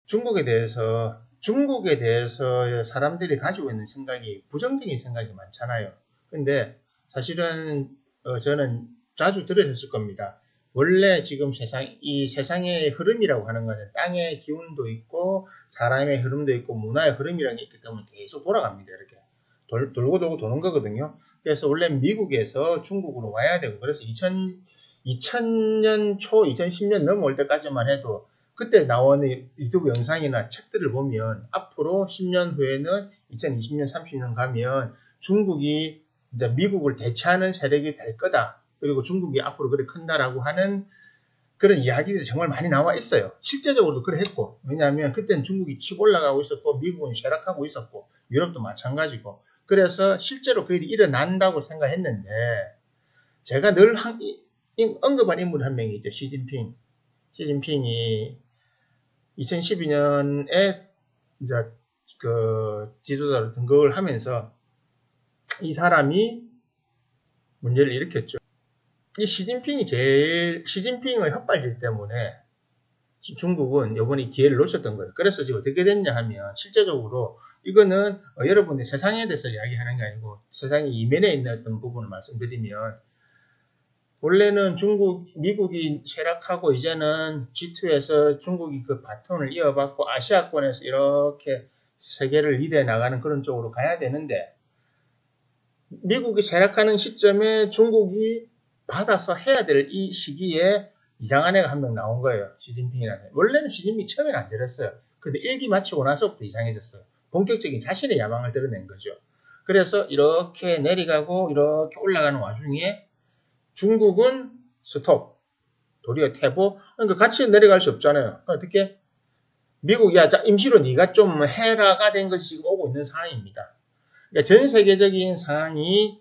중국에 대해서 사람들이 가지고 있는 생각이 부정적인 생각이 많잖아요. 근데 사실은 저는 자주 들으셨을 겁니다. 원래 지금 이 세상의 흐름이라고 하는 것은 땅의 기운도 있고 사람의 흐름도 있고 문화의 흐름이라는 게 있기 때문에 계속 돌아갑니다. 이렇게 돌고 돌고 도는 거거든요. 그래서 원래 미국에서 중국으로 와야 되고 그래서 2000년 초 2010년 넘어올 때까지만 해도 그때 나오는 유튜브 영상이나 책들을 보면 앞으로 10년 후에는 2020년, 30년 가면 중국이 이제 미국을 대체하는 세력이 될 거다. 그리고 중국이 앞으로 그렇게 큰다라고 하는 그런 이야기들이 정말 많이 나와 있어요. 실제적으로도 그래 했고. 왜냐하면 그때는 중국이 치고 올라가고 있었고 미국은 쇠락하고 있었고 유럽도 마찬가지고. 그래서 실제로 그 일이 일어난다고 생각했는데 제가 늘 언급한 인물 한 명이 있죠. 시진핑이 2012년에 이제 그 지도자로 등극을 하면서 이 사람이 문제를 일으켰죠. 이 시진핑의 헛발질 때문에 중국은 이번에 기회를 놓쳤던 거예요. 그래서 지금 어떻게 됐냐 하면 실제적으로 이거는 여러분이 세상에 대해서 이야기하는 게 아니고 세상의 이면에 있는 어떤 부분을 말씀드리면 원래는 미국이 쇠락하고 이제는 G2에서 중국이 그 바톤을 이어받고 아시아권에서 이렇게 세계를 리드해 나가는 그런 쪽으로 가야 되는데 미국이 쇠락하는 시점에 중국이 받아서 해야 될 이 시기에 이상한 애가 한 명 나온 거예요. 시진핑이라는. 원래는 시진핑이 처음에는 안 저랬어요. 근데 일기 마치고 나서부터 이상해졌어요. 본격적인 자신의 야망을 드러낸 거죠. 그래서 이렇게 내려가고 이렇게 올라가는 와중에 중국은 스톱, 도리어 퇴보. 그러니까 같이 내려갈 수 없잖아요. 어떻게? 미국이 임시로 네가 좀 해라가 된 것이 지금 오고 있는 상황입니다. 그러니까 전 세계적인 상황이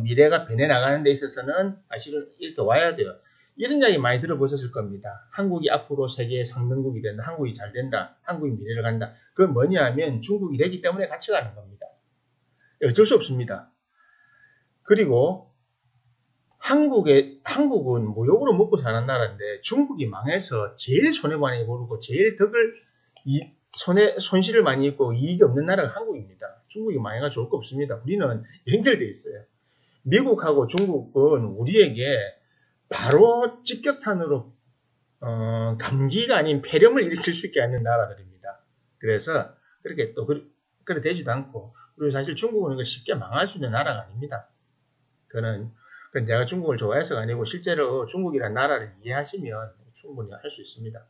미래가 변해 나가는 데 있어서는 사실은 이렇게 와야 돼요. 이런 이야기 많이 들어보셨을 겁니다. 한국이 앞으로 세계의 상등국이 된다. 한국이 잘 된다. 한국이 미래를 간다. 그건 뭐냐 하면 중국이 되기 때문에 같이 가는 겁니다. 어쩔 수 없습니다. 그리고 한국은 무역으로 먹고 사는 나라인데 중국이 망해서 제일 손해많이 보르고 제일 손실을 많이 입고 이익이 없는 나라가 한국입니다. 중국이 망해가 좋을 거 없습니다. 우리는 연결되어 있어요. 미국하고 중국은 우리에게 바로 직격탄으로 감기가 아닌 폐렴을 일으킬 수 있게 하는 나라들입니다. 그래서 그렇게 또 그래 되지도 않고 그리고 사실 중국은 이거 쉽게 망할 수 있는 나라가 아닙니다. 그거는 내가 중국을 좋아해서가 아니고 실제로 중국이라는 나라를 이해하시면 충분히 할 수 있습니다.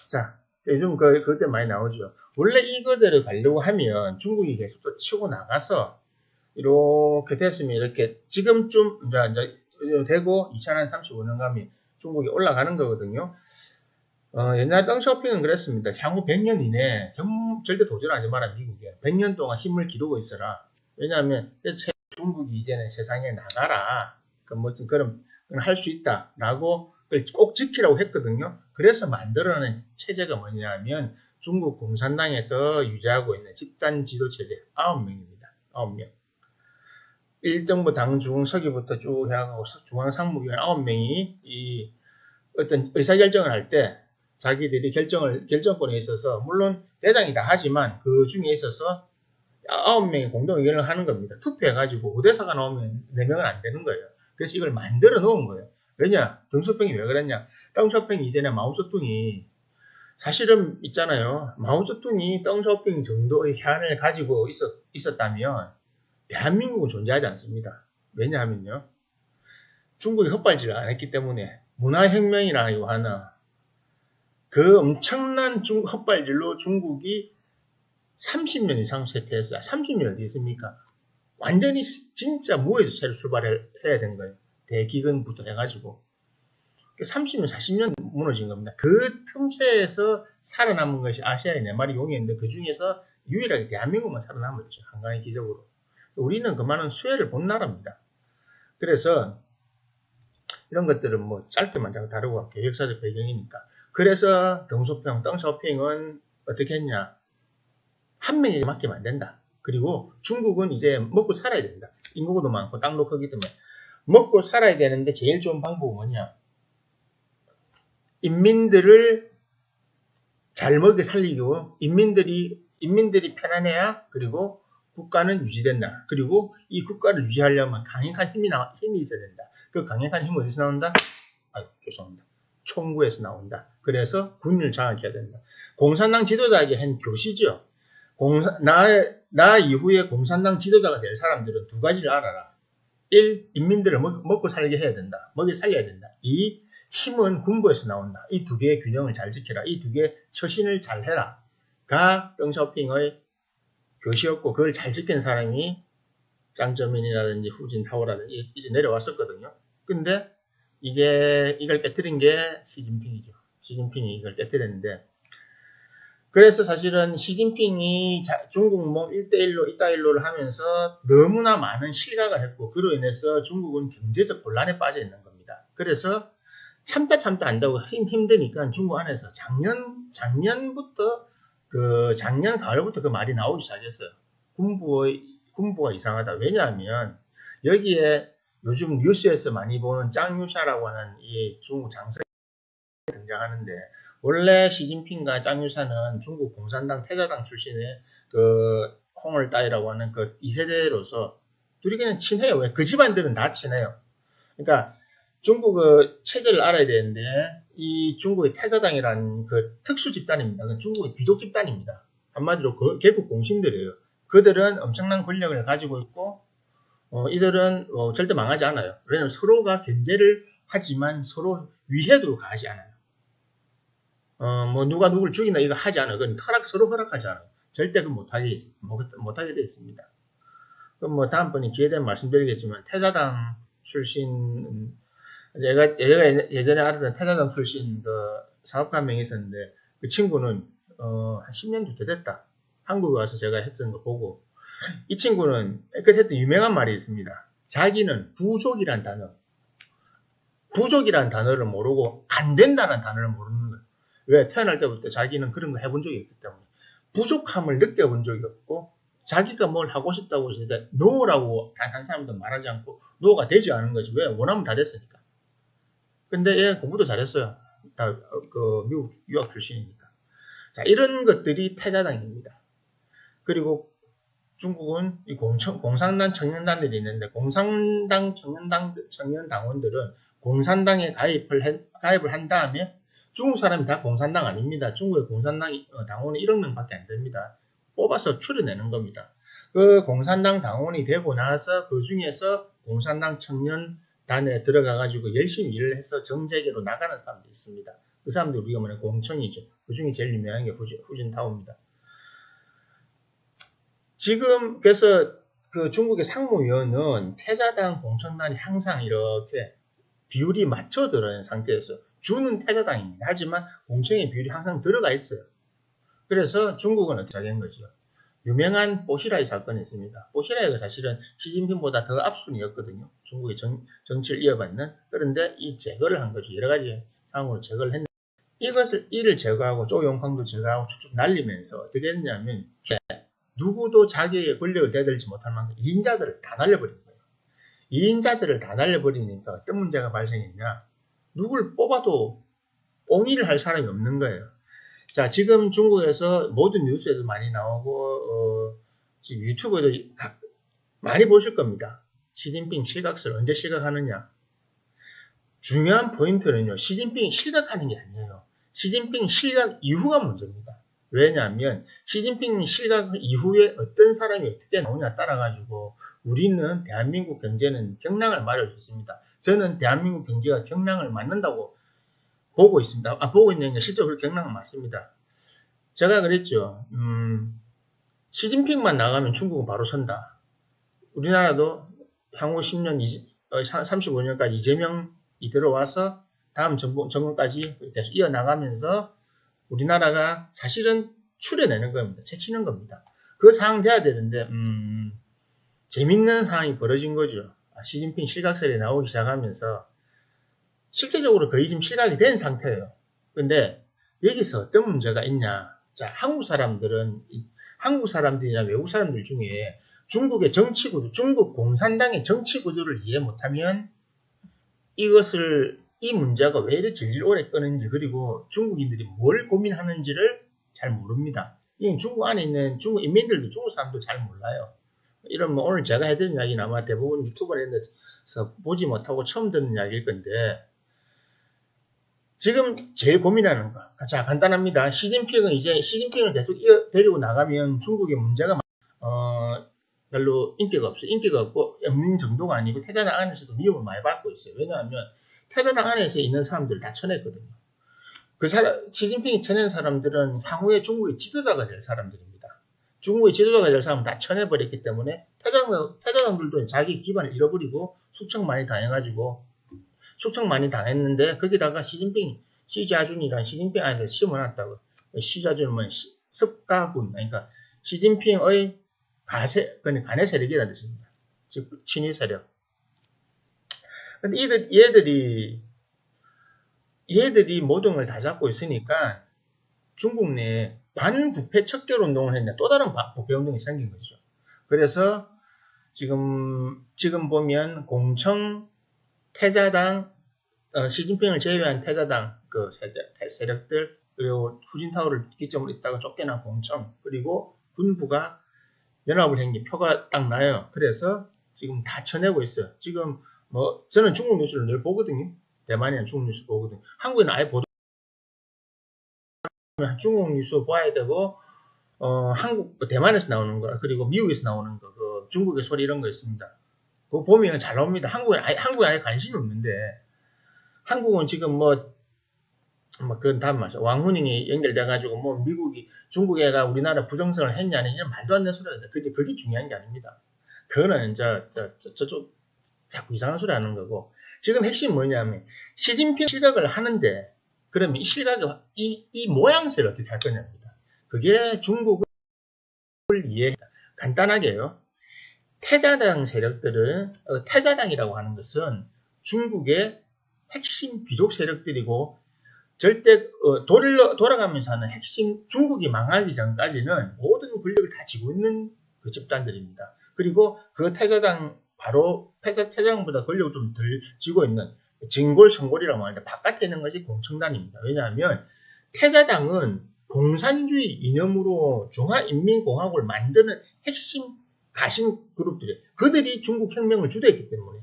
자, 요즘 그때 많이 나오죠. 원래 이거대로 가려고 하면 중국이 계속 또 치고 나가서 이렇게 됐으면 이렇게 지금쯤 이제 되고 2035년 가면 중국이 올라가는 거거든요. 옛날 덩쇼핑은 그랬습니다. 향후 100년 이내에 절대 도전하지 마라 미국에. 100년 동안 힘을 기르고 있어라. 왜냐하면 중국이 이제는 세상에 나가라. 그런 할 수 있다라고 꼭 지키라고 했거든요. 그래서 만들어낸 체제가 뭐냐면 중국 공산당에서 유지하고 있는 집단 지도 체제 9명입니다. 9명. 1정부 당 중서기부터 쭉 해가고 중앙상무위원 9명이 이 어떤 의사결정을 할 때 자기들이 결정권에 있어서 물론 대장이다 하지만 그 중에 있어서 9명이 공동 의견을 하는 겁니다. 투표해가지고 5대4가 나오면 4명은 안 되는 거예요. 그래서 이걸 만들어 놓은 거예요. 왜냐? 덩쇼팽이 왜 그랬냐? 덩쇼팽 이전에 마오쩌둥이 사실은 있잖아요. 마오쩌둥이 덩쇼팽 정도의 해안을 가지고 있었다면 대한민국은 존재하지 않습니다. 왜냐하면요. 중국이 헛발질을 안 했기 때문에 문화혁명이라고 하는 그 엄청난 헛발질로 중국이 30년 이상 쇠퇴했어요. 30년 어디 있습니까? 완전히 진짜 무에서 새로 출발해야 된 거예요. 대기근부터 해가지고. 30년, 40년 무너진 겁니다. 그 틈새에서 살아남은 것이 아시아의 4마리 용이었는데 그 중에서 유일하게 대한민국만 살아남았죠. 한강의 기적으로. 우리는 그만한 수혜를 본 나라입니다. 그래서 이런 것들은 뭐 짧게만 다루고 갈게요. 역사적 배경이니까. 그래서 덩쇼핑은 어떻게 했냐. 한 명에게 맡기면 안 된다. 그리고 중국은 이제 먹고 살아야 된다. 인구도 많고 땅도 크기 때문에 먹고 살아야 되는데 제일 좋은 방법은 뭐냐? 인민들을 잘 먹여 살리고 인민들이 편안해야 그리고 국가는 유지된다. 그리고 이 국가를 유지하려면 강력한 힘이 있어야 된다. 그 강력한 힘은 어디서 나온다? 죄송합니다. 총구에서 나온다. 그래서 군을 장악해야 된다. 공산당 지도자에게 한 교시죠. 나 이후에 공산당 지도자가 될 사람들은 두 가지를 알아라. 1. 인민들을 먹고 살게 해야 된다. 먹여 살려야 된다. 2. 힘은 군부에서 나온다. 이 두 개의 균형을 잘 지켜라. 이 두 개의 처신을 잘 해라. 가 덩샤오핑의 교시였고 그걸 잘 지킨 사람이 짱저민이라든지 후진타오라든지 이제 내려왔었거든요. 근데 이걸 깨뜨린 게 시진핑이죠. 시진핑이 이걸 깨뜨렸는데 그래서 사실은 시진핑이 중국 뭐 1대1로 이따일로를 하면서 너무나 많은 실각을 했고 그로 인해서 중국은 경제적 곤란에 빠져 있는 겁니다. 그래서 참다 안다고 힘드니까 중국 안에서 작년부터 작년 가을부터 그 말이 나오기 시작했어요. 군부가 이상하다. 왜냐하면 여기에 요즘 뉴스에서 많이 보는 짱유샤라고 하는 이 중국 장성이 등장하는데 원래 시진핑과 짱유샤는 중국 공산당 태자당 출신의 그 홍얼따이라고 하는 그 2세대로서 둘이 그냥 친해요. 왜? 그 집안들은 다 친해요. 그러니까 중국의 체제를 알아야 되는데 이 중국의 태자당이라는 그 특수 집단입니다. 중국의 귀족 집단입니다. 한마디로 개국 공신들이에요. 그들은 엄청난 권력을 가지고 있고 이들은 절대 망하지 않아요. 왜냐하면 서로가 견제를 하지만 서로 위해도 가하지 않아요. 누가 누굴 죽이나 이거 하지 않아요. 그건 서로 허락하지 않아요. 절대 그 못하게 되어 있습니다. 그럼 뭐 다음번에 기회 되면 말씀드리겠지만 태자당 출신 제가 예전에 알았던 태자당 출신 그 사업가 한 명 있었는데 그 친구는 한 10년도 더 됐다. 한국에 와서 제가 했던 거 보고 이 친구는 했던 유명한 말이 있습니다. 자기는 부족이란 단어를 모르고 안 된다는 단어를 모르는 거예요. 왜? 태어날 때부터 자기는 그런 거 해본 적이 없기 때문에 부족함을 느껴본 적이 없고 자기가 뭘 하고 싶다고 했을 때 노라고 단 한 사람도 말하지 않고 노가 되지 않은 거지. 왜? 원하면 다 됐으니까. 근데 얘 공부도 잘했어요. 다 미국 유학 출신이니까. 자, 이런 것들이 태자당입니다. 그리고 중국은 이 공산당 청년단들이 있는데 공산당 청년당원들은 공산당에 가입을 한 다음에 중국 사람이 다 공산당 아닙니다. 중국의 공산당 당원은 1억 명밖에 안 됩니다. 뽑아서 추려내는 겁니다. 그 공산당 당원이 되고 나서 그 중에서 공산당 청년단에 들어가가지고 열심히 일을 해서 정재계로 나가는 사람도 있습니다. 그 사람들이 우리가 말하는 공청이죠. 그 중에 제일 유명한 게 후진타오입니다. 지금 그래서 그 중국의 상무위원은 태자당 공천단이 항상 이렇게 비율이 맞춰 들어있는 상태에서 주는 태자당입니다. 하지만 공청의 비율이 항상 들어가 있어요. 그래서 중국은 어떻게 된 거죠? 유명한 뽀시라이 사건이 있습니다. 뽀시라이가 사실은 시진핑보다 더 앞순이었거든요. 중국의 정치를 이어받는. 그런데 이 제거를 한 거죠. 여러 가지 상황으로 제거를 했는데 이를 제거하고 쪼용팡도 제거하고 쭉쭉 날리면서 어떻게 했냐면 누구도 자기의 권력을 대들지 못할 만큼 2인자들을 다 날려버린 거예요. 2인자들을 다 날려버리니까 어떤 문제가 발생했냐. 누굴 뽑아도 옹의를 할 사람이 없는 거예요. 자, 지금 중국에서 모든 뉴스에도 많이 나오고 지금 유튜브에도 많이 보실 겁니다. 시진핑 실각설 언제 실각하느냐. 중요한 포인트는요. 시진핑이 실각하는 게 아니에요. 시진핑 실각 이후가 문제입니다. 왜냐하면 시진핑 실각 이후에 어떤 사람이 어떻게 나오냐 따라가지고 우리는 대한민국 경제는 경랑을 맞을 수 있습니다. 저는 대한민국 경제가 경랑을 맞는다고 보고 있습니다. 보고 있는 게 실제로 경랑은 맞습니다. 제가 그랬죠. 시진핑만 나가면 중국은 바로 선다. 우리나라도 향후 10년, 35년까지 이재명이 들어와서 다음 정권까지 계속 이어나가면서 우리나라가 사실은 추려내는 겁니다. 채치는 겁니다. 그 상황 돼야 되는데 재밌는 상황이 벌어진 거죠. 시진핑 실각설이 나오기 시작하면서 실제적으로 거의 지금 실각이 된 상태예요. 근데 여기서 어떤 문제가 있냐. 자, 한국 사람들이나 외국 사람들 중에 중국의 정치구도, 중국 공산당의 정치구도를 이해 못하면 이 문제가 왜 이렇게 질질 오래 끄는지 그리고 중국인들이 뭘 고민하는지를 잘 모릅니다. 이 중국 안에 있는 중국 인민들도 중국 사람도 잘 몰라요. 이런 뭐 오늘 제가 해드린 이야기는 아마 대부분 유튜버에서 보지 못하고 처음 듣는 이야기일 건데 지금 제일 고민하는 거. 자, 간단합니다. 시진핑을 계속 데리고 나가면 중국의 문제가 별로 인기가 없어요. 인기가 없는 정도가 아니고 태자당 안에서도 미움을 많이 받고 있어요. 왜냐하면 태자당 안에서 있는 사람들 다 쳐냈거든요. 시진핑이 쳐낸 사람들은 향후에 중국의 지도자가 될 사람들입니다. 중국의 지도자가 될 사람은 다 쳐내버렸기 때문에 태자당들도 자기 기반을 잃어버리고 숙청 많이 당했는데 거기다가 시자준이란 시진핑 아이를 심어놨다고. 시자준은 습가군, 그러니까 시진핑의 간의 세력이라는 뜻입니다. 즉 친위 세력. 근데 얘들이 모든 걸 다 잡고 있으니까 중국 내에 반부패 척결 운동을 했는데 또 다른 부패 운동이 생긴 거죠. 그래서 지금 보면 공청, 태자당, 시진핑을 제외한 태자당 그 세력들, 그리고 후진타오를 기점으로 있다가 쫓겨난 공청, 그리고 군부가 연합을 한 게 표가 딱 나요. 그래서 지금 다 쳐내고 있어요. 지금 뭐 저는 중국 뉴스를 늘 보거든요. 대만이나 중국 뉴스 보거든요. 한국에는 아예 중국 뉴스 봐야 되고 대만에서 나오는 거, 그리고 미국에서 나오는 거, 그 중국의 소리 이런 거 있습니다. 그거 보면 잘 나옵니다. 한국에 아예 관심이 없는데 한국은 지금 그건 다음 말이죠. 왕후닝이 연결돼가지고 중국애가 우리나라 부정선을 했냐는 이런 말도 안 되는 소리다. 그게 중요한 게 아닙니다. 그거는 저쪽 자꾸 이상한 소리 하는 거고, 지금 핵심이 뭐냐면 시진핑 실각을 하는데 그러면 이 실각의 이 모양새를 어떻게 할 거냐입니다. 그게 중국을 이해합니다. 간단하게요. 태자당 세력들은 태자당이라고 하는 것은 중국의 핵심 귀족 세력들이고 절대 돌아가면서 하는 핵심, 중국이 망하기 전까지는 모든 권력을 다 쥐고 있는 그 집단들입니다. 그리고 그 태자당보다 권력을 좀 덜 쥐고 있는 진골성골이라고 하는데 바깥에 있는 것이 공청단입니다. 왜냐하면 태자당은 공산주의 이념으로 중화인민공화국을 만드는 핵심 가신 그룹들이에요. 그들이 중국 혁명을 주도했기 때문에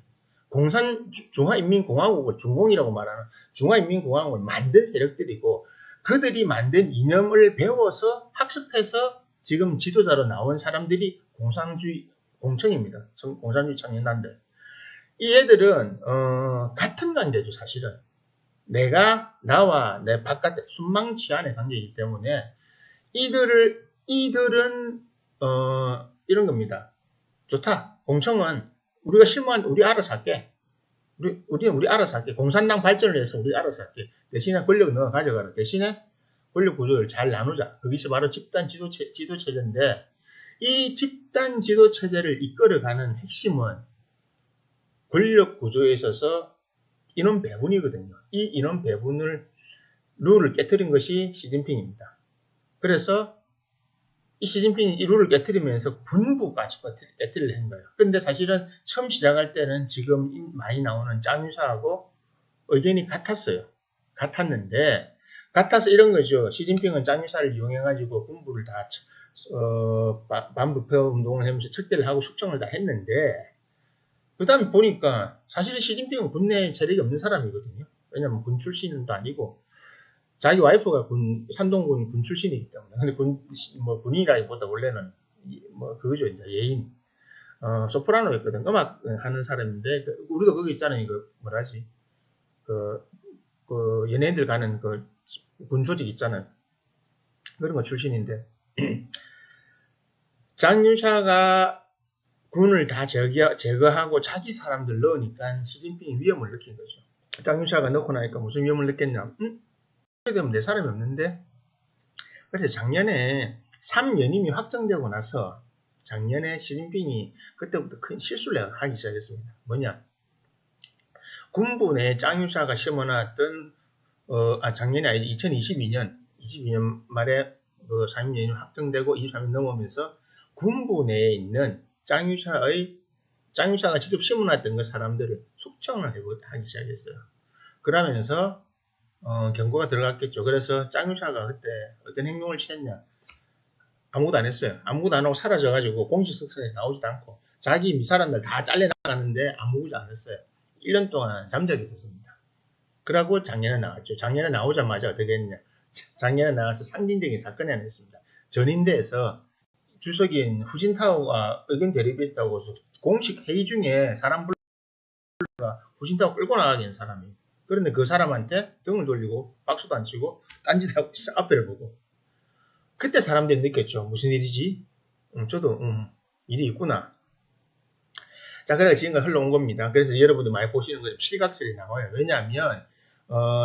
중화인민공화국을 중공이라고 말하는 중화인민공화국을 만든 세력들이고, 그들이 만든 이념을 배워서 학습해서 지금 지도자로 나온 사람들이 공청입니다. 공산주의 청년단들. 이 애들은 같은 관계죠. 사실은 나와 내 바깥에 순망치 안의 관계이기 때문에 이들은 이런 겁니다. 좋다. 공청은 우리가 실무한 우리 알아서 할게. 우리 알아서 할게. 공산당 발전을 위해서 우리 알아서 할게. 대신에 권력을 너가 가져가라. 대신에 권력 구조를 잘 나누자. 그것이 바로 집단 지도체제인데, 이 집단 지도체제를 이끌어가는 핵심은 권력 구조에 있어서 인원 배분이거든요. 이 인원 룰을 깨뜨린 것이 시진핑입니다. 그래서 이 시진핑이 이 룰을 깨뜨리면서 군부까지 깨뜨리려 한 거예요. 근데 사실은 처음 시작할 때는 지금 많이 나오는 짱유사하고 의견이 같아서 이런 거죠. 시진핑은 짱유사를 이용해가지고 군부를 다 반부패 운동을 하면서 척결을 하고 숙청을 다 했는데, 그 다음에 보니까 사실 시진핑은 군내 세력이 없는 사람이거든요. 왜냐면 군 출신도 아니고 자기 와이프가 산동군 군 출신이기 때문에. 근데 군인이라기보다 원래는 그거죠. 이제 예인. 소프라노였거든. 음악 하는 사람인데, 우리도 거기 있잖아요. 연예인들 가는 군 조직 있잖아요. 그런 거 출신인데. 장윤샤가 군을 다 제거하고 자기 사람들 넣으니까 시진핑이 위험을 느낀 거죠. 장윤샤가 넣고 나니까 무슨 위험을 느꼈냐? 그래 되면 내 사람이 없는데? 그래서 작년에 3연임이 확정되고 나서 작년에 시진핑이 그때부터 큰 실수를 하기 시작했습니다. 뭐냐? 군부 내 장윤샤가 심어놨던 작년이 아니지 2022년 말에 3연임 확정되고 23년 넘으면서 군부 내에 있는 장윤샤가 직접 심어놨던 그 사람들을 숙청을 하기 시작했어요. 그러면서 경고가 들어갔겠죠. 그래서 짱유사가 그때 어떤 행동을 취했냐? 아무것도 안 했어요. 아무것도 안 하고 사라져가지고 공식 석상에서 나오지도 않고 자기 미사람들 다 잘려나갔는데 아무것도 안 했어요. 1년 동안 잠적에 있었습니다. 그러고 작년에 나왔죠. 작년에 나오자마자 어떻게 했냐? 작년에 나와서 상징적인 사건이 하나 있습니다. 전인대에서 주석인 후진타오가 의견 대립했다고 공식 회의 중에 사람 불러가 후진타오 끌고 나가게 한 사람이. 그런데 그 사람한테 등을 돌리고 박수도 안 치고 딴짓하고 있어. 앞에를 보고. 그때 사람들이 느꼈죠. 무슨 일이지? 저도 일이 있구나. 자, 그래서 지금까지 흘러온 겁니다. 그래서 여러분들 많이 보시는 것처럼 실각설이 나와요. 왜냐하면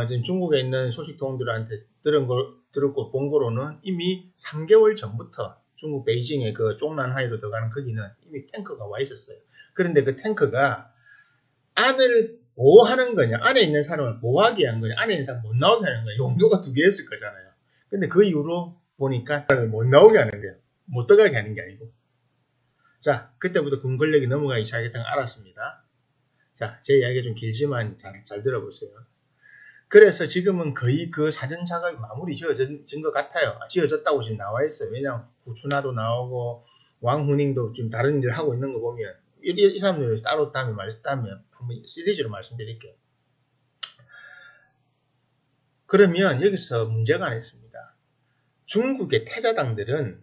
지금 중국에 있는 소식통들한테 들었고 본 거로는 이미 3개월 전부터 중국 베이징의 그 쪽난하이로 들어가는 거기는 이미 탱크가 와 있었어요. 그런데 그 탱크가 안을 보호하는 거냐, 안에 있는 사람을 보호하게 한 거냐, 안에 있는 사람 못 나오게 하는 거냐, 용도가 두 개였을 거잖아요. 근데 그 이후로 보니까 못 나오게 하는데요. 못 들어가게 하는 게 아니고. 자, 그때부터 군권력이 넘어가기 시작했다는 걸 알았습니다. 자, 제 이야기가 좀 길지만 잘 들어보세요. 그래서 지금은 거의 그 사전 작업이 마무리 지어진 것 같아요. 지어졌다고 지금 나와 있어요. 왜냐하면 후춘화도 나오고 왕후닝도 지금 다른 일을 하고 있는 거 보면 이 사람들 따로 다음에 한번 시리즈로 말씀드릴게요. 그러면 여기서 문제가 하나 있습니다. 중국의 태자당들은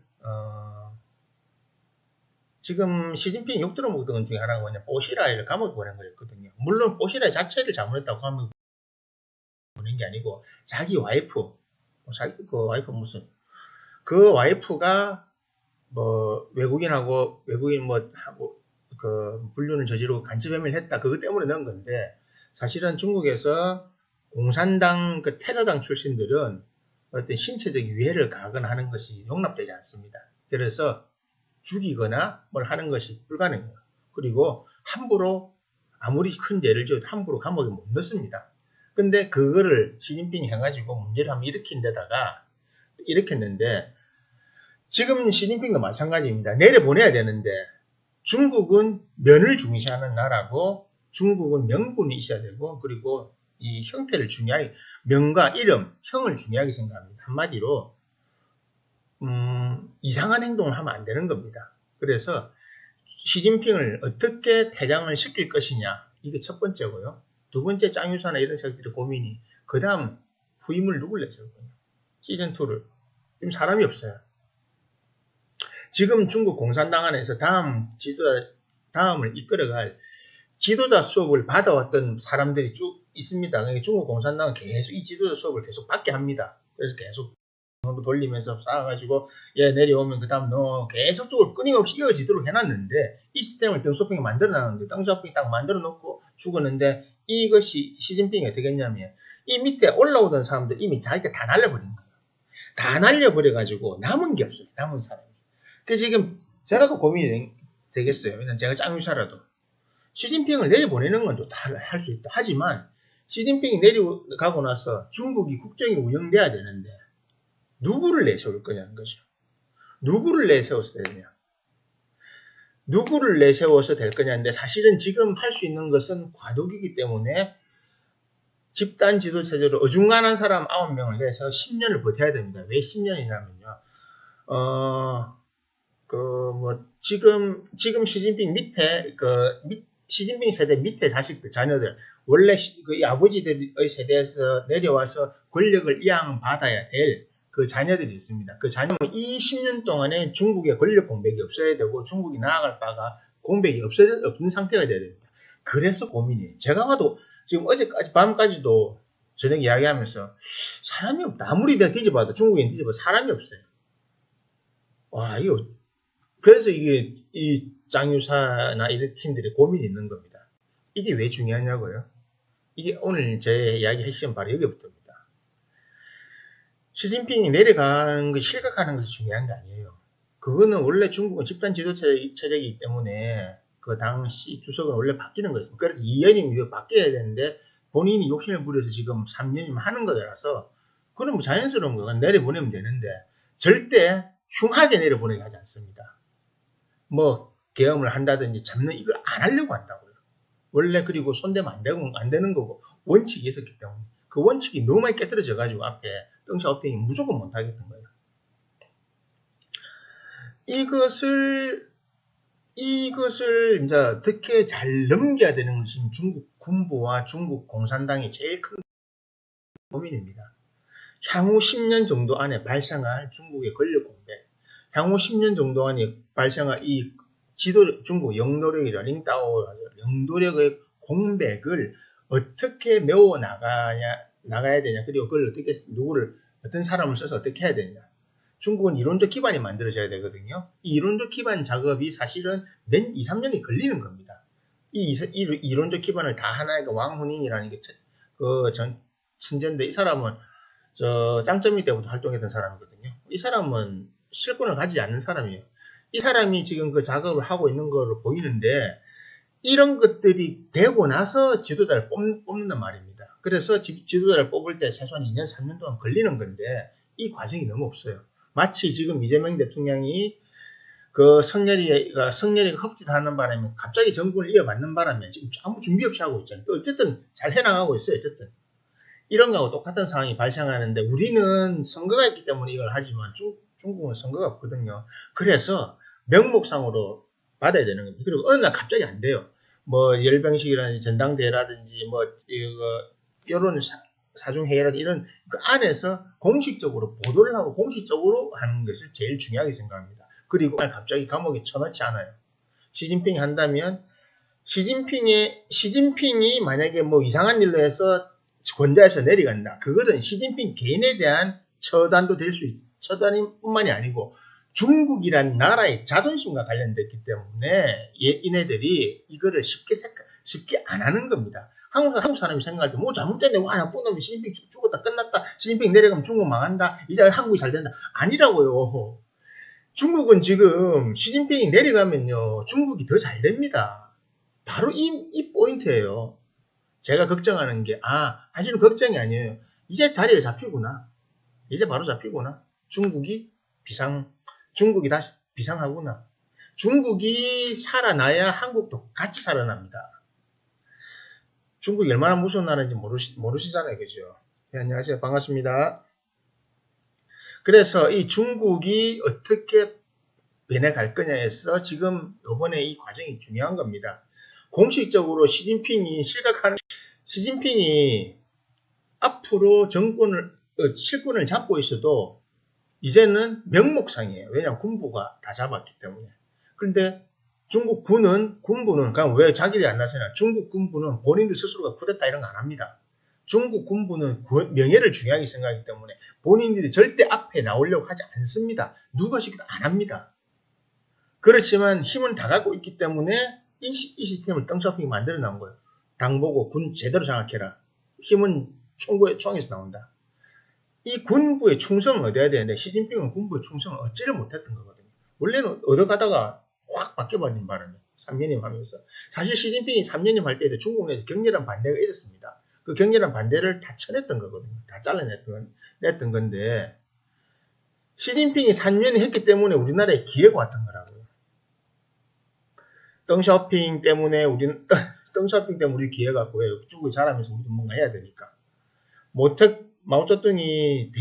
지금 시진핑이 욕 들어먹던 것 중에 하나가 뭐냐, 뽀시라이를 감옥에 보낸 거였거든요. 물론 뽀시라이 자체를 잘못했다고 감옥에 보낸 게 아니고 자기 와이프, 자기 그 와이프 무슨 그 와이프가 뭐 외국인 뭐 하고 그 불륜을 저지르고 간첩혐의를 했다, 그것 때문에 넣은 건데, 사실은 중국에서 공산당 그 태자당 출신들은 어떤 신체적 위해를 가하거나 하는 것이 용납되지 않습니다. 그래서 죽이거나 뭘 하는 것이 불가능해요. 그리고 함부로 아무리 큰 죄를 지어도 함부로 감옥에 못 넣습니다. 근데 그거를 시진핑이 해가지고 문제를 한번 일으킨 데다가 일으켰는데, 지금 시진핑도 마찬가지입니다. 내려보내야 되는데 중국은 면을 중시하는 나라고 중국은 명분이 있어야 되고, 그리고 이 형태를 중요하게, 명과 이름, 형을 중요하게 생각합니다. 한마디로 이상한 행동을 하면 안 되는 겁니다. 그래서 시진핑을 어떻게 퇴장을 시킬 것이냐, 이게 첫 번째고요. 두 번째, 짱유사나 이런 세력들의 고민이 그 다음 후임을 누굴 내세울 거냐, 시즌2를. 지금 사람이 없어요. 지금 중국 공산당 안에서 다음을 이끌어갈 지도자 수업을 받아왔던 사람들이 쭉 있습니다. 그러니까 중국 공산당은 계속 이 지도자 수업을 계속 받게 합니다. 그래서 계속 돌리면서 쌓아가지고 내려오면 그 다음 너 계속적으로 끊임없이 이어지도록 해놨는데, 이 시스템을 덩쇼핑이 만들어놨는데 덩쇼핑이 딱 만들어놓고 죽었는데, 이것이 시진핑이 어떻게 했냐면 이 밑에 올라오던 사람들 이미 자기가 다 날려버린 거예요. 다 날려버려가지고 남은 게 없어요. 남은 사람이. 그 지금 저라도 고민이 되겠어요. 왜냐면 제가 짱유사라도 시진핑을 내려보내는 건 또 다 할 수 있다. 하지만 시진핑이 내려가고 나서 중국이 국정이 운영돼야 되는데 누구를 내세울 거냐는 거죠. 누구를 내세워서 되냐. 누구를 내세워서 될 거냐인데, 사실은 지금 할 수 있는 것은 과도기이기 때문에 집단 지도 체제로 어중간한 사람 9명을 내서 10년을 버텨야 됩니다. 왜 10년이냐면요. 지금 시진핑 밑에, 시진핑 세대 밑에 자식들, 자녀들, 원래 그 아버지들의 세대에서 내려와서 권력을 이양받아야 될 그 자녀들이 있습니다. 그 자녀는 이 10년 동안에 중국의 권력 공백이 없어야 되고, 중국이 나아갈 바가 공백이 없는 상태가 돼야 됩니다. 그래서 고민이에요. 제가 봐도 지금 어제까지, 밤까지도 저녁 이야기하면서 사람이 없다. 아무리 내가 뒤집어도, 중국인 뒤집어도 사람이 없어요. 와, 이거. 그래서 이게, 이 짱유사나 이런 팀들의 고민이 있는 겁니다. 이게 왜 중요하냐고요? 이게 오늘 제 이야기 핵심 바로 여기부터입니다. 시진핑이 내려가는 걸 실각하는 것이 중요한 게 아니에요. 그거는 원래 중국은 집단 지도체제이기 때문에 그 당시 주석은 원래 바뀌는 거였습니다. 그래서 2년이면 바뀌어야 되는데 본인이 욕심을 부려서 지금 3년이면 하는 거라서 그건 뭐 자연스러운 거가 내려보내면 되는데, 절대 흉하게 내려보내게 하지 않습니다. 뭐 계엄을 한다든지 잡는 이걸 안 하려고 한다고요. 원래. 그리고 손대면 안 되는 거고 원칙이 있었기 때문에 그 원칙이 너무 많이 깨뜨려져 가지고 앞에 덩샤오핑이 무조건 못하겠던 거예요. 이것을 이제 어떻게 잘 넘겨야 되는 것이 중국 군부와 중국 공산당의 제일 큰 고민입니다. 향후 10년 정도 안에 발생할 중국의 권력 공백, 향후 10년 정도 안에 발생할 이 중국 영도력이라 링따오 영도력의 공백을 어떻게 메워 나가야 되냐, 그리고 그걸 어떻게 어떤 사람을 써서 어떻게 해야 되냐. 중국은 이론적 기반이 만들어져야 되거든요. 이 이론적 기반 작업이 사실은 2, 3년이 걸리는 겁니다. 이 이론적 기반을 다 하나의 왕훈잉이라는 게 천재인데, 이 사람은 짱점이 때부터 활동했던 사람이거든요. 이 사람은 실권을 가지지 않는 사람이에요. 이 사람이 지금 그 작업을 하고 있는 걸로 보이는데, 이런 것들이 되고 나서 지도자를 뽑는단 말입니다. 그래서 지도자를 뽑을 때 최소한 2년, 3년 동안 걸리는 건데, 이 과정이 너무 없어요. 마치 지금 이재명 대통령이 그 성렬이가 흡지하는 바람에 갑자기 정권을 이어받는 바람에 지금 아무 준비 없이 하고 있잖아요. 어쨌든 잘 해나가고 있어요. 어쨌든. 이런 거하고 똑같은 상황이 발생하는데, 우리는 선거가 있기 때문에 이걸 하지만 중국은 선거가 없거든요. 그래서 명목상으로 받아야 되는 겁니다. 그리고 어느 날 갑자기 안 돼요. 뭐 열병식이라든지 전당대회라든지 뭐 여론 사중회의라든지 이런 그 안에서 공식적으로 보도를 하고 공식적으로 하는 것을 제일 중요하게 생각합니다. 그리고 갑자기 감옥에 쳐넣지 않아요. 시진핑이 한다면 시진핑이 만약에 뭐 이상한 일로 해서 권좌에서 내려간다. 그거는 시진핑 개인에 대한 처단도 될 수 있고, 처단뿐만이 아니고 중국이란 나라의 자존심과 관련됐기 때문에 얘네들이 이거를 쉽게 안 하는 겁니다. 한국 사람이 생각할 때 뭐 잘못됐네, 와 나쁜 놈이 시진핑 죽었다 끝났다, 시진핑 내려가면 중국 망한다, 이제 한국이 잘 된다. 아니라고요. 중국은 지금 시진핑이 내려가면요 중국이 더 잘 됩니다. 바로 이 포인트예요. 제가 걱정하는 게 사실은 걱정이 아니에요. 이제 자리에 잡히구나. 이제 바로 잡히구나. 중국이 다시 비상하구나. 중국이 살아나야 한국도 같이 살아납니다. 중국이 얼마나 무서운 나라인지 모르시잖아요. 그죠? 네, 안녕하세요. 반갑습니다. 그래서 이 중국이 어떻게 변해갈 거냐에서 지금 이번에 이 과정이 중요한 겁니다. 공식적으로 시진핑이 앞으로 실권을 잡고 있어도 이제는 명목상이에요. 왜냐하면 군부가 다 잡았기 때문에. 그런데 중국 군부는 그럼 왜 자기들이 안 나서냐? 중국 군부는 본인들 스스로가 쿠데타 이런 거 안 합니다. 중국 군부는 명예를 중요하게 생각하기 때문에 본인들이 절대 앞에 나오려고 하지 않습니다. 누가 시켜도 안 합니다. 그렇지만 힘은 다 갖고 있기 때문에 이 시스템을 덩샤오핑이 만들어 나온 거예요. 당 보고 군 제대로 장악해라. 힘은 총에서 나온다. 이 군부의 충성을 얻어야 되는데 시진핑은 군부의 충성을 얻지를 못했던 거거든요. 원래는 얻어가다가 확 바뀌어버린 바람에 3년임 하면서, 사실 시진핑이 3년임 할 때에도 중국 내에서 격렬한 반대가 있었습니다. 그 격렬한 반대를 다 쳐냈던 거거든요. 다 잘라냈던 건데, 시진핑이 3년이 했기 때문에 우리나라에 기회가 왔던 거라고요. 덩샤오핑 때문에 우리 기회가 왔고요. 중국이 잘하면서 우리도 뭔가 해야 되니까. 마오쩌둥이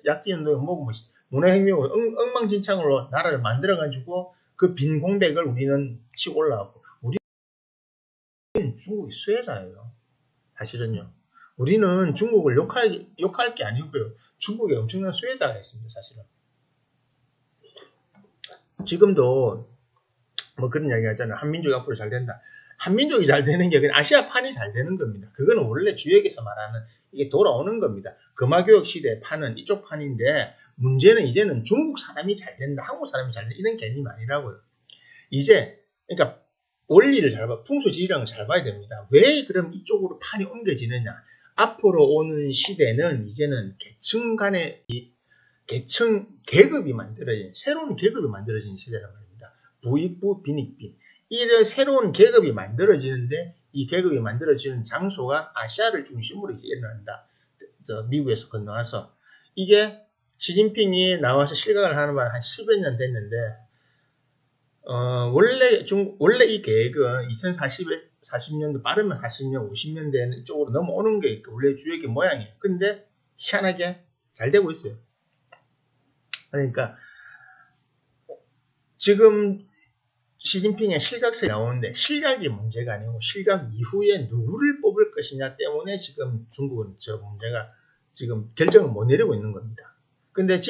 대약진운동을 뭐고 문화혁명을 엉망진창으로 나라를 만들어가지고 그 빈 공백을 우리는 치고 올라왔고, 우리는 중국이 수혜자예요. 사실은요. 우리는 중국을 욕할 게 아니고요. 중국에 엄청난 수혜자가 있습니다. 사실은. 지금도 뭐 그런 이야기 하잖아요. 한민족이 앞으로 잘 된다. 한민족이 잘 되는 게 그냥 아시아판이 잘 되는 겁니다. 그거는 원래 주역에서 말하는 이게 돌아오는 겁니다. 금화교역 시대의 판은 이쪽 판인데, 문제는 이제는 중국 사람이 잘 된다, 한국 사람이 잘 된다, 이런 개념이 아니라고요. 그러니까 원리를 잘 봐, 풍수지리랑을 잘 봐야 됩니다. 왜 그럼 이쪽으로 판이 옮겨지느냐? 앞으로 오는 시대는 이제는 계층 간의 계급이 만들어진, 새로운 계급이 만들어진 시대란 말입니다. 부익부, 빈익빈. 이런 새로운 계급이 만들어지는데, 이 계급이 만들어지는 장소가 아시아를 중심으로 일어난다. 미국에서 건너와서. 이게 시진핑이 나와서 실각을 하는 바람 한 10여 년 됐는데, 원래 이 계획은 2040년도 빠르면 40년, 50년 쪽으로 넘어오는 게 원래 주역의 모양이에요. 근데 희한하게 잘 되고 있어요. 그러니까 지금 시진핑의 실각설이 나오는데 실각이 문제가 아니고 실각 이후에 누구를 뽑을 것이냐 때문에 지금 중국은 저 문제가 지금 결정을 못 내리고 있는 겁니다. 근데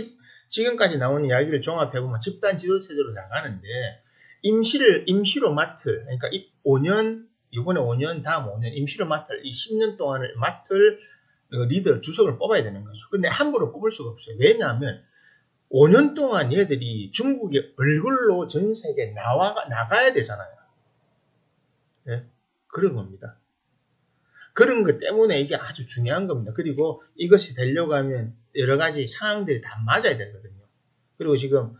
지금까지 나온 이야기를 종합해보면 집단 지도체제로 나가는데 임시로 맡을, 그러니까 5년, 이번에 5년, 다음 5년 임시로 맡을, 이 10년 동안을 맡을 리더 주석을 뽑아야 되는 거죠. 근데 함부로 뽑을 수가 없어요. 왜냐하면 5년 동안 얘들이 중국의 얼굴로 전 세계에 나가야 되잖아요. 네? 그런 겁니다. 그런 것 때문에 이게 아주 중요한 겁니다. 그리고 이것이 되려고 하면 여러 가지 상황들이 다 맞아야 되거든요. 그리고 지금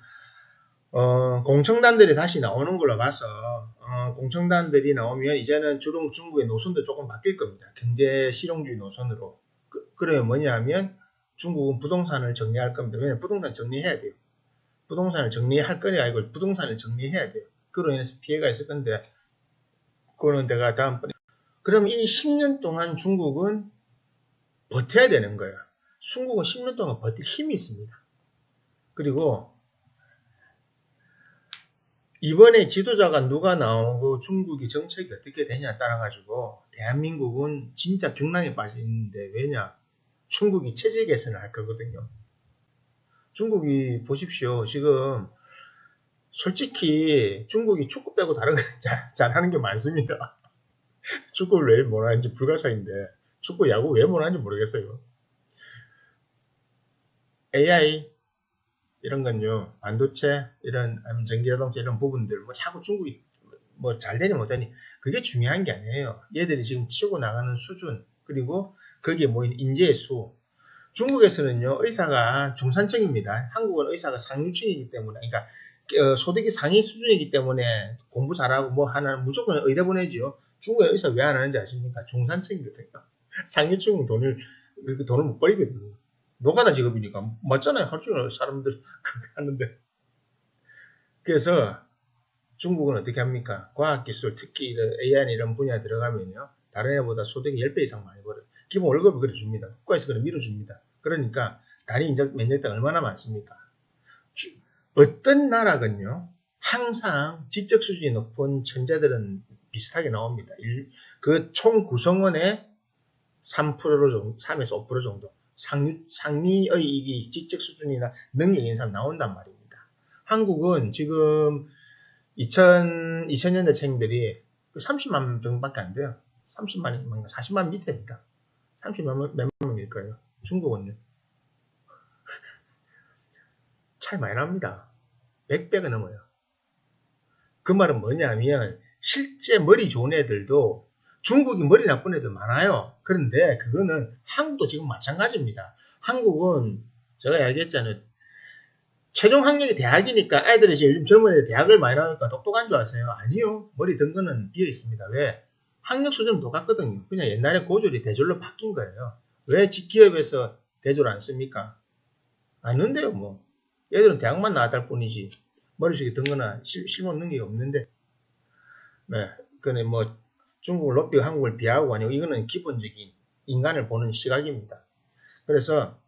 공청단들이 다시 나오는 걸로 봐서 공청단들이 나오면 이제는 주로 중국의 노선도 조금 바뀔 겁니다. 경제 실용주의 노선으로. 그러면 뭐냐 하면 중국은 부동산을 정리할 겁니다. 왜냐하면 부동산 정리해야 돼요. 부동산을 정리할 거냐 아니고 부동산을 정리해야 돼요. 그로 인해서 피해가 있을 건데 그거는 내가 다음번에 그럼 이 10년 동안 중국은 버텨야 되는 거예요. 중국은 10년 동안 버틸 힘이 있습니다. 그리고 이번에 지도자가 누가 나오고 중국이 정책이 어떻게 되냐에 따라 가지고 대한민국은 진짜 경랑에 빠지는데 왜냐? 중국이 체제 개선을 할 거거든요. 중국이 보십시오. 지금 솔직히 중국이 축구 빼고 다른 거 잘하는 게 많습니다. 축구를 왜 못하는지 불가사인데 축구 야구 왜 못하는지 모르겠어요. AI 이런 건요, 반도체 이런 전기자동차 이런 부분들 뭐 자꾸 중국이 뭐 잘 되니 못하니 그게 중요한 게 아니에요. 얘들이 지금 치고 나가는 수준 그리고 거기에 모인 인재의 수. 중국에서는요 의사가 중산층입니다. 한국은 의사가 상류층이기 때문에 그러니까 소득이 상위 수준이기 때문에 공부 잘하고 뭐 하나 무조건 의대 보내지요. 중국에 의사 왜 안 하는지 아십니까? 중산층이거든요. 상류층은 돈을 못 벌이거든요. 노가다 직업이니까 맞잖아요. 하루 종일 사람들 그렇게 하는데. 그래서 중국은 어떻게 합니까? 과학기술 특히 AI 이런 분야 들어가면요. 다른 애보다 소득이 10배 이상 많이 벌어요. 기본 월급을 그래 줍니다. 국가에서 그래 밀어줍니다. 그러니까 단위 인적 면적당 얼마나 많습니까? 어떤 나라건요. 항상 지적 수준이 높은 천재들은 비슷하게 나옵니다. 그 총 구성원의 3% 정도, 3에서 5% 정도 상위의 이기 지적 수준이나 능력이 있는 사람 나온단 말입니다. 한국은 지금 2000년대생들이 30만 정도밖에 안 돼요. 30만, 40만 밑에입니다. 30만 몇 명일 거예요. 중국은요. 차이 많이 납니다. 100배가 넘어요. 그 말은 뭐냐면 실제 머리 좋은 애들도 중국이 머리 나쁜 애들 많아요. 그런데 그거는 한국도 지금 마찬가지입니다. 한국은 제가 이야기했잖아요. 최종 학력이 대학이니까 애들이 이제 요즘 젊은 애들 대학을 많이 나오니까 똑똑한 줄 아세요? 아니요. 머리 든 거는 비어 있습니다. 왜? 학력 수준은 똑같거든요. 그냥 옛날에 고졸이 대졸로 바뀐 거예요. 왜 기업에서 대졸 안 씁니까? 안 는데요, 뭐. 얘들은 대학만 나왔다 뿐이지. 머릿속에 든 거나 실무 능력이 없는데. 네. 그네 뭐, 중국을 높이고 한국을 비하고 아니고 이거는 기본적인 인간을 보는 시각입니다. 그래서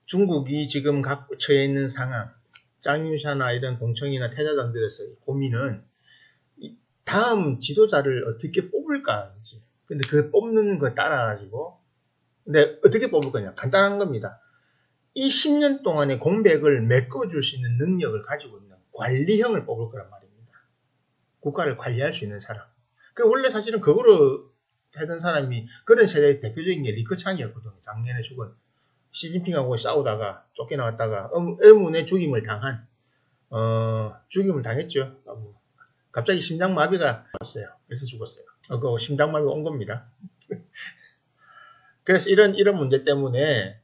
중국이 지금 처해 있는 상황, 짱유샤나 이런 공청이나 태자당들에서의 고민은 다음 지도자를 어떻게 뽑을까. 근데 그 뽑는 거 따라가지고, 근데 어떻게 뽑을 거냐. 간단한 겁니다. 이 10년 동안의 공백을 메꿔줄 수 있는 능력을 가지고 있는 관리형을 뽑을 거란 말입니다. 국가를 관리할 수 있는 사람. 원래 사실은 그거로 하던 사람이 그런 세대의 대표적인 게 리커창이었거든요. 작년에 죽은 시진핑하고 싸우다가 쫓겨나왔다가 의문의 죽임을 당했죠. 갑자기 심장마비가 왔어요. 그래서 죽었어요. 그 심장마비가 온 겁니다. 그래서 이런 문제 때문에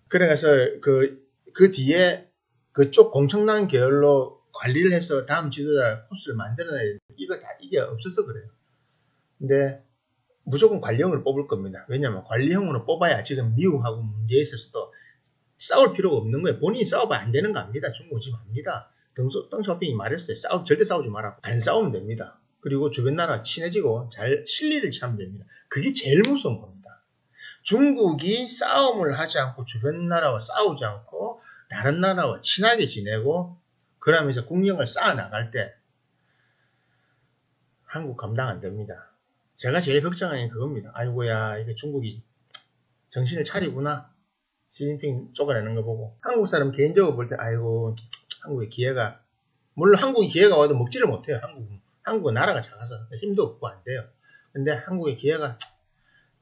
그래서 그 뒤에 그쪽 공청당 계열로 관리를 해서 다음 지도자 코스를 만들어내야 되는데 이게 없어서 그래요. 근데 무조건 관리형을 뽑을 겁니다. 왜냐하면 관리형으로 뽑아야 지금 미국하고 문제에 있어서도 싸울 필요가 없는 거예요. 본인이 싸워봐야 안 되는 거 압니다. 중국은 지금 압니다. 덩쇼핑이 말했어요. 절대 싸우지 마라. 안 싸우면 됩니다. 그리고 주변 나라 친해지고 잘 실리를 취하면 됩니다. 그게 제일 무서운 겁니다. 중국이 싸움을 하지 않고 주변 나라와 싸우지 않고 다른 나라와 친하게 지내고 그러면서 국력을 쌓아 나갈 때 한국 감당 안 됩니다. 제가 제일 걱정하는 게 그겁니다. 아이고야, 이게 중국이 정신을 차리구나. 시진핑 쫓아내는 거 보고. 한국 사람 개인적으로 볼 때, 아이고, 한국의 기회가, 물론 한국의 기회가 와도 먹지를 못해요. 한국은 나라가 작아서 힘도 없고 안 돼요. 근데 한국의 기회가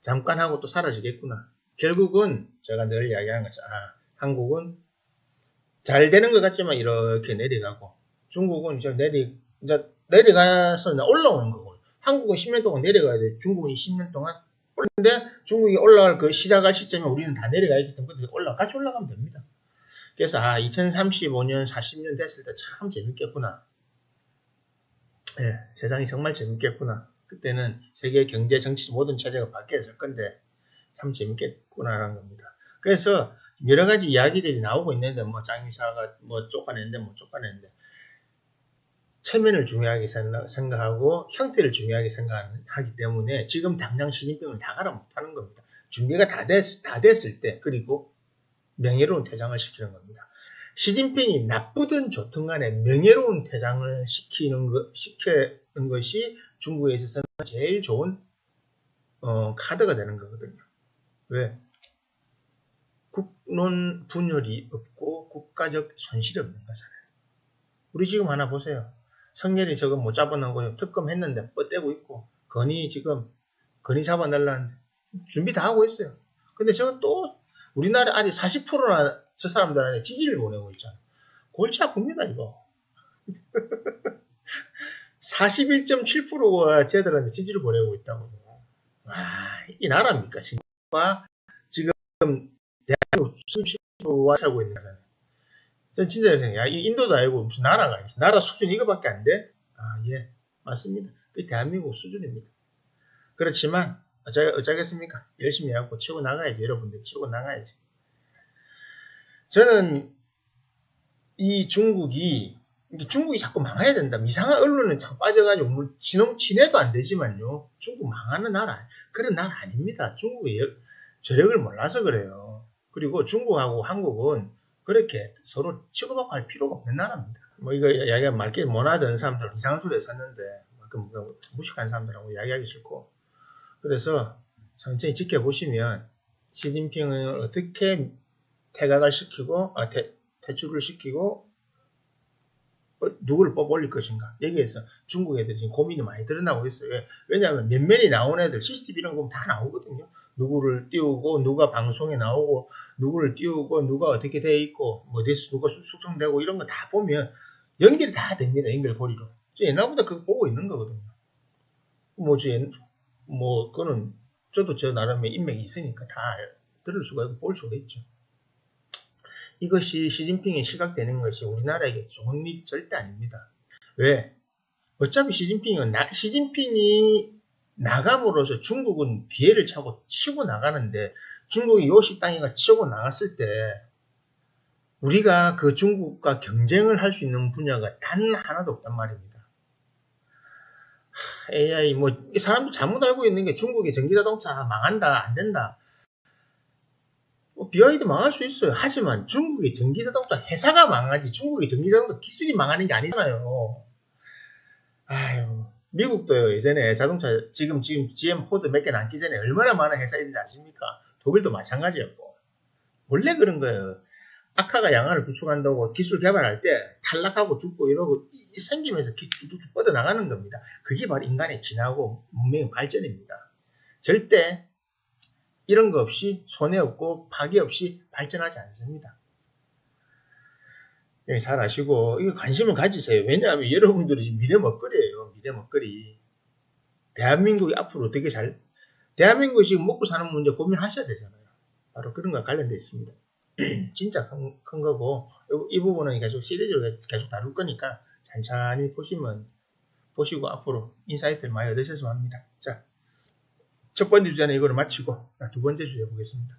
잠깐 하고 또 사라지겠구나. 결국은 제가 늘 이야기하는 것처럼, 한국은 잘 되는 것 같지만 이렇게 내려가고, 중국은 이제 내려가서 올라오는 거고, 한국은 10년 동안 내려가야 돼. 중국은 20년 동안. 그런데 중국이 올라갈 그 시작할 시점에 우리는 다 내려가 있기 때문에 같이 올라가면 됩니다. 그래서 2035년, 40년 됐을 때 참 재밌겠구나. 예, 세상이 정말 재밌겠구나. 그때는 세계 경제, 정치 모든 체제가 바뀌었을 건데 참 재밌겠구나라는 겁니다. 그래서 여러 가지 이야기들이 나오고 있는데 짱이사가 쫓아내는데 체면을 중요하게 생각하고 형태를 중요하게 생각하기 때문에 지금 당장 시진핑을 다 가라 못하는 겁니다. 준비가 다 됐을 때 그리고 명예로운 퇴장을 시키는 겁니다. 시진핑이 나쁘든 좋든 간에 명예로운 퇴장을 시키는 것이 중국에 있어서는 제일 좋은 카드가 되는 거거든요. 왜? 국론 분열이 없고 국가적 손실이 없는 거잖아요. 우리 지금 하나 보세요. 성렬이 저거 못 잡아놓고 특검 했는데 뻗대고 있고 건의 잡아내려는데 준비 다 하고 있어요. 근데 저거 또 우리나라 아직 40%나 저 사람들한테 지지를 보내고 있잖아요. 골치 아픕니다 이거. 41.7%가 쟤들한테 지지를 보내고 있다고. 이 나라입니까? 지금 대한민국 30%와 살고 있는 거잖아요. 전 진짜 생각해요. 이 인도도 아니고 무슨 나라가 아니지. 나라 수준 이거밖에 안 돼? 예. 맞습니다. 그게 대한민국 수준입니다. 그렇지만 어쩌겠습니까? 열심히 하고 치고 나가야지. 여러분들 치고 나가야지. 저는 이 중국이 자꾸 망해야 된다. 이상한 언론은 자꾸 빠져가지고 친해도 안 되지만요. 중국 망하는 나라 그런 나라 아닙니다. 중국의 저력을 몰라서 그래요. 그리고 중국하고 한국은 그렇게 서로 치고받고 할 필요가 없는 나라입니다. 이거 이야기가 말귀 못하던 사람들 이상한 소리에 썼는데 무식한 사람들하고 이야기하기 싫고 그래서 천천히 지켜보시면 시진핑을 어떻게 퇴각을 시키고 퇴출을 시키고 누구를 뽑아올릴 것인가 여기에서 중국 애들이 지금 고민이 많이 드러나고 있어요. 왜냐하면 몇몇이 나온 애들 CCTV 이런 거 다 나오거든요. 누구를 띄우고 누가 방송에 나오고 누구를 띄우고 누가 어떻게 돼 있고 어디서 누가 숙성되고 이런 거 다 보면 연결이 다 됩니다. 연결고리로. 옛날보다 그거 보고 있는 거거든요. 그거는 저도 저 나름의 인맥이 있으니까 다 들을 수가 있고 볼 수가 있죠. 이것이 시진핑에 시각되는 것이 우리나라에게 좋은 일이 절대 아닙니다. 왜? 어차피 시진핑이 나감으로써 중국은 기회를 치고 나가는데 중국이 요시 땅이가 치고 나갔을 때 우리가 그 중국과 경쟁을 할 수 있는 분야가 단 하나도 없단 말입니다. AI 사람들 잘못 알고 있는 게 중국의 전기자동차 망한다 안 된다. BYD 망할 수 있어요. 하지만 중국의 전기자동차 회사가 망하지 중국의 전기자동차 기술이 망하는 게 아니잖아요. 미국도요. 예전에 자동차 지금 GM 포드 몇 개 남기 전에 얼마나 많은 회사 있는지 아십니까? 독일도 마찬가지였고. 원래 그런 거예요. 악화가 양화를 구축한다고 기술 개발할 때 탈락하고 죽고 이러고 생기면서 쭉쭉 뻗어나가는 겁니다. 그게 바로 인간의 진화고 문명의 발전입니다. 절대 이런 거 없이 손해 없고 파괴 없이 발전하지 않습니다. 잘 아시고 이거 관심을 가지세요. 왜냐하면 여러분들이 미래 먹거리예요. 미래 먹거리. 대한민국이 앞으로 어떻게 대한민국이 지금 먹고 사는 문제 고민하셔야 되잖아요. 바로 그런 거 관련되어 있습니다. 진짜 큰 거고 이 부분은 계속 시리즈로 계속 다룰 거니까 천천히 보시고 앞으로 인사이트를 많이 얻으셨으면 합니다. 자, 첫 번째 주제는 이거를 마치고 두 번째 주제 보겠습니다.